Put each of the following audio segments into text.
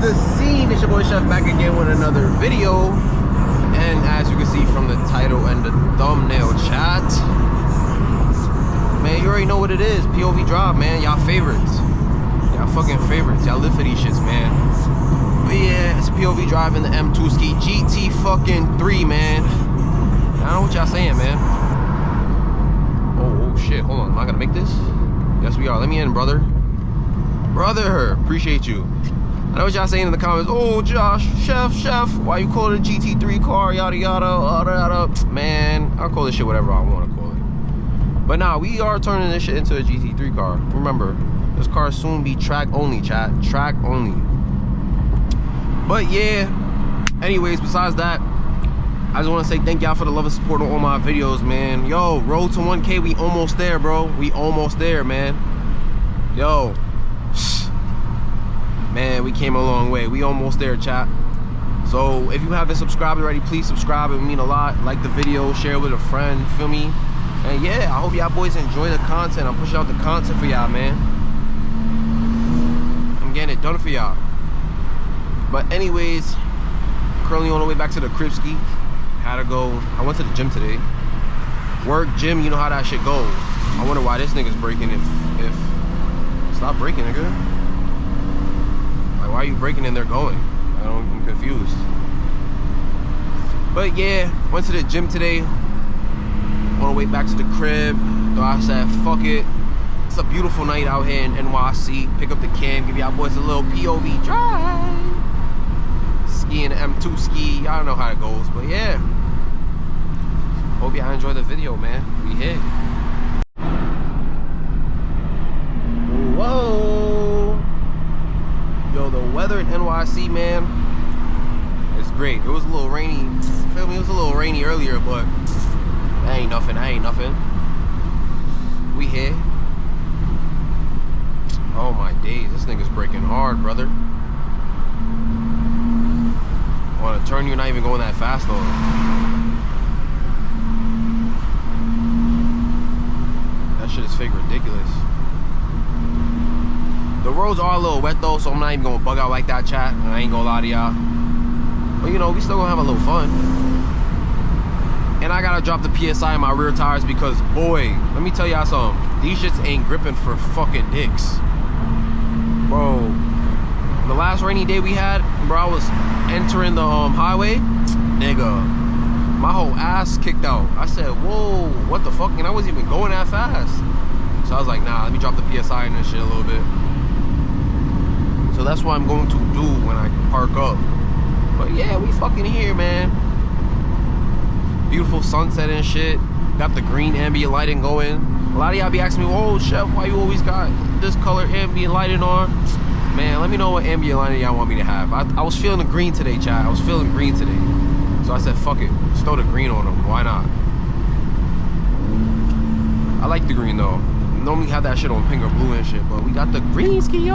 the scene? It's your boy Chef back again with another video. And as you can see from the title and the thumbnail, chat, man, you already know what it is. POV drive, man. Y'all favorites. Y'all fucking favorites. Y'all live for these shits, man. But yeah, it's POV drive in the M2 Ski GT fucking 3, man. I don't know what y'all saying, man. Oh shit, hold on. Am I gonna make this? Yes, we are. Let me in, brother. Brother, appreciate you. I know what y'all saying in the comments. Oh, Josh, Chef, why you call it a GT3 car? Yada, yada, yada, yada. Man, I'll call this shit whatever I want to call it. But nah, we are turning this shit into a GT3 car. Remember, this car soon be track only, chat. Track only. But yeah, anyways, besides that, I just want to say thank y'all for the love and support on all my videos, man. Yo, road to 1K, we almost there, bro. We almost there, man. Yo. Man, we came a long way. We almost there, chat. So if you haven't subscribed already, please subscribe. It would mean a lot. Like the video, share it with a friend, feel me? And yeah, I hope y'all boys enjoy the content. I'm pushing out the content for y'all, man. I'm getting it done for y'all. But anyways, currently on the way back to the Kripski. Had to go, I went to the gym today. Work, gym, you know how that shit goes. I wonder why this nigga's breaking if stop breaking, nigga. Like, why are you breaking and they're going? I'm confused. But yeah, went to the gym today. On the way back to the crib. So I said, fuck it. It's a beautiful night out here in NYC. Pick up the cam, give y'all boys a little POV drive. Ski in the M2 Ski. Y'all know how it goes, but yeah. Hope y'all enjoy the video, man. We hit. Whoa. Yo, the weather in NYC, man, it's great. It was a little rainy. Feel me? It was a little rainy earlier, but that ain't nothing. That ain't nothing. We here. Oh my days, this nigga's breaking hard, brother. On a turn, you're not even going that fast though. That shit is fake ridiculous. The roads are a little wet though, so I'm not even gonna bug out like that, chat. I ain't gonna lie to y'all. But you know, we still gonna have a little fun. And I gotta drop the PSI in my rear tires because, boy, let me tell y'all something. These shits ain't gripping for fucking dicks. Bro, the last rainy day we had, bro, I was entering the highway. Nigga, my whole ass kicked out. I said, whoa, what the fuck? And I wasn't even going that fast. So I was like, nah, let me drop the PSI in this shit a little bit. So that's what I'm going to do when I park up. But yeah, we fucking here, man. Beautiful sunset and shit. Got the green ambient lighting going. A lot of y'all be asking me, oh, Chef, why you always got this color ambient lighting on? Man, let me know what ambient lighting y'all want me to have. I was feeling the green today, chat. I was feeling green today. So I said, fuck it. Just throw the green on them. Why not? I like the green, though. Normally have that shit on pink or blue and shit, but we got the green ski, yo.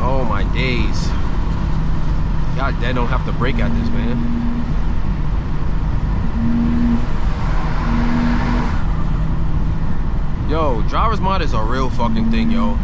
Oh my days. Y'all dead don't have to brake at this, man. Yo, driver's mod is a real fucking thing, yo.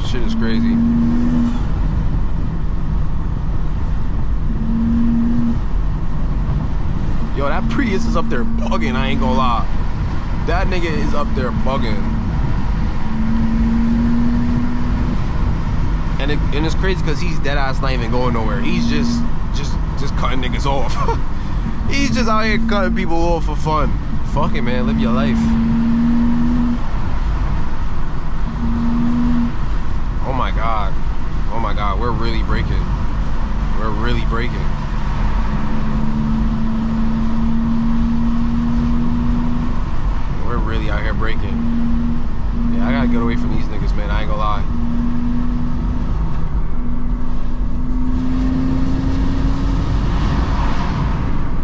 Shit is crazy. Yo, that Prius is up there bugging, I ain't gonna lie. That nigga is up there bugging. And it's crazy because he's dead ass not even going nowhere. He's just cutting niggas off. He's just out here cutting people off for fun. Fuck it, man. Live your life. Oh my god. Oh my god. We're really breaking. We're really breaking. We're really out here breaking. Yeah, I gotta get away from these niggas, man. I ain't gonna lie.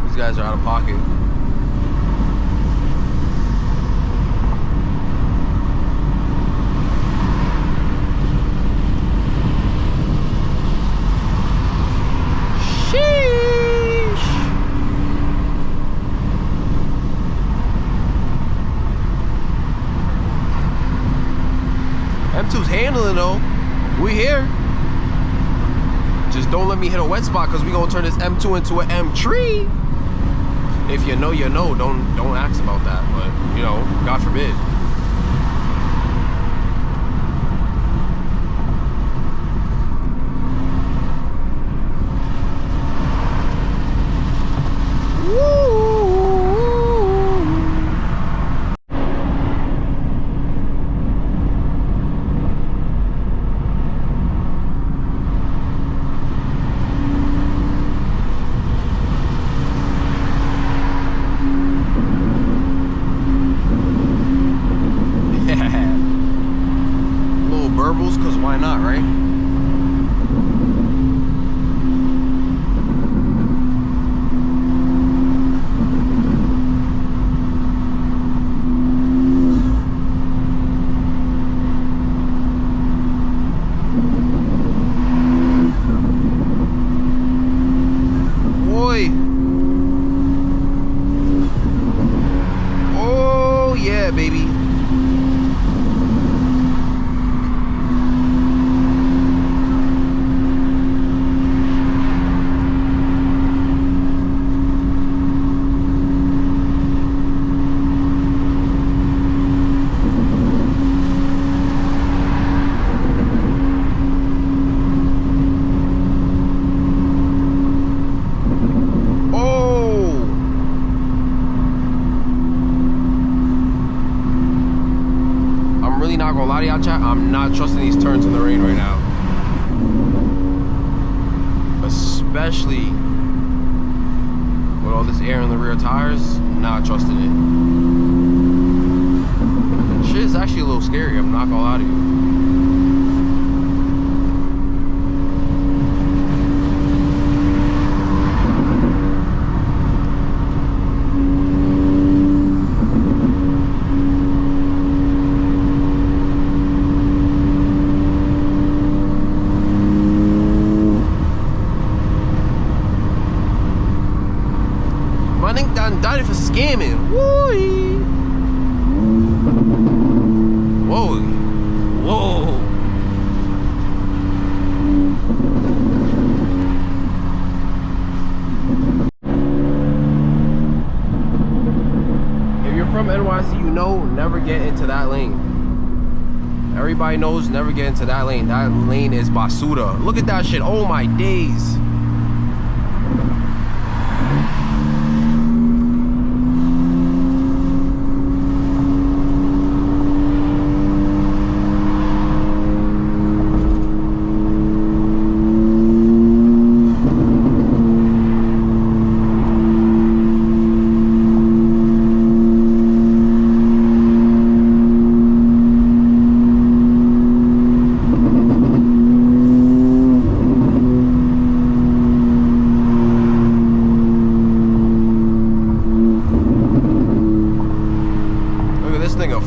These guys are out of pocket. M2's handling though. We here. Just don't let me hit a wet spot because we gonna turn this M2 into an M3. If you know, you know. Don't ask about that. But you know, God forbid. Because why not, right? Boy. Oh yeah, baby. Not gonna lie to y'all, chat, I'm not trusting these turns in the rain right now. Especially with all this air in the rear tires, not trusting it. Shit is actually a little scary, I'm not gonna lie to you. Died for scamming. Woo-wee. Whoa. Whoa. If you're from NYC, you know, never get into that lane. Everybody knows, never get into that lane. That lane is basura. Look at that shit. Oh my days.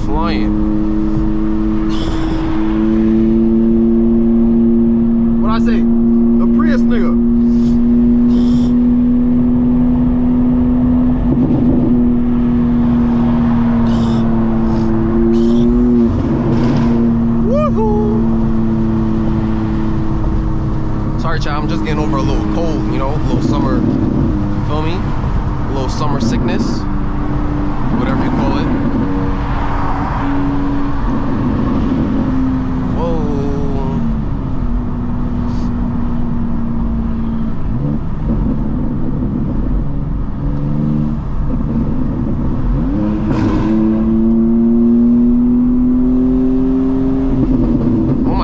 Flying. What I say? The Prius nigga. Woohoo! Sorry, chat. I'm just getting over a little cold. You know, a little summer. Feel me? A little summer sickness. Whatever you call it.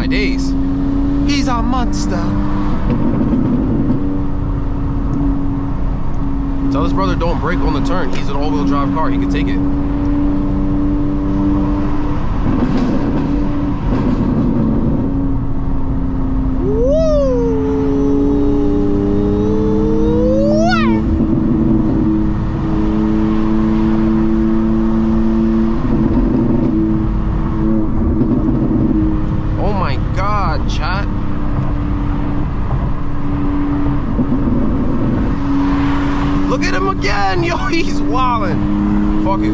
Days. He's a monster. Tell this brother don't brake on the turn. He's an all-wheel drive car. He can take it. Chat. Look at him again. Yo, he's wildin'. Fuck it.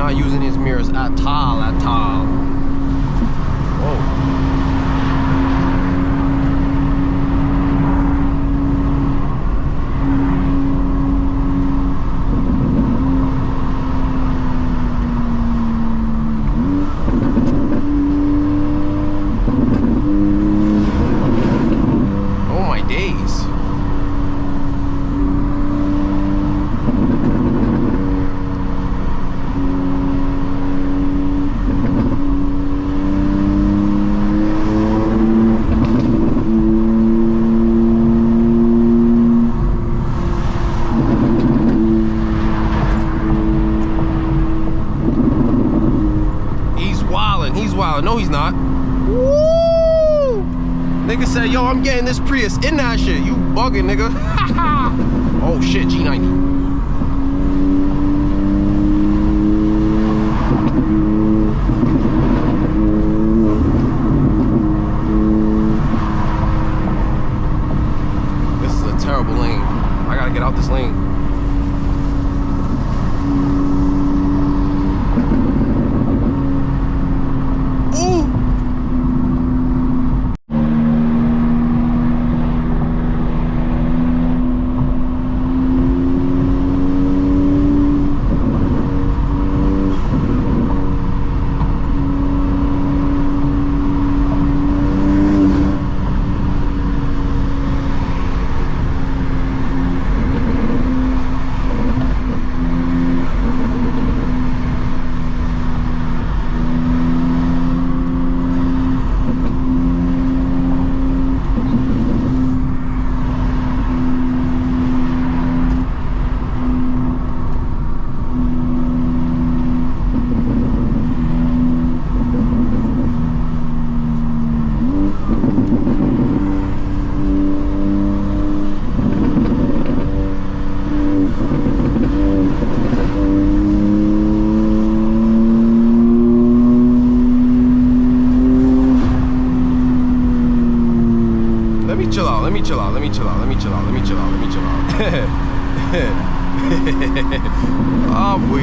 not using his mirrors at all, at all. Whoa. No, he's not. Woo! Nigga said, yo, I'm getting this Prius in that shit. You bugging, nigga. Oh shit, G90. This is a terrible lane. I gotta get out this lane. Let me chill out. Oh, boy.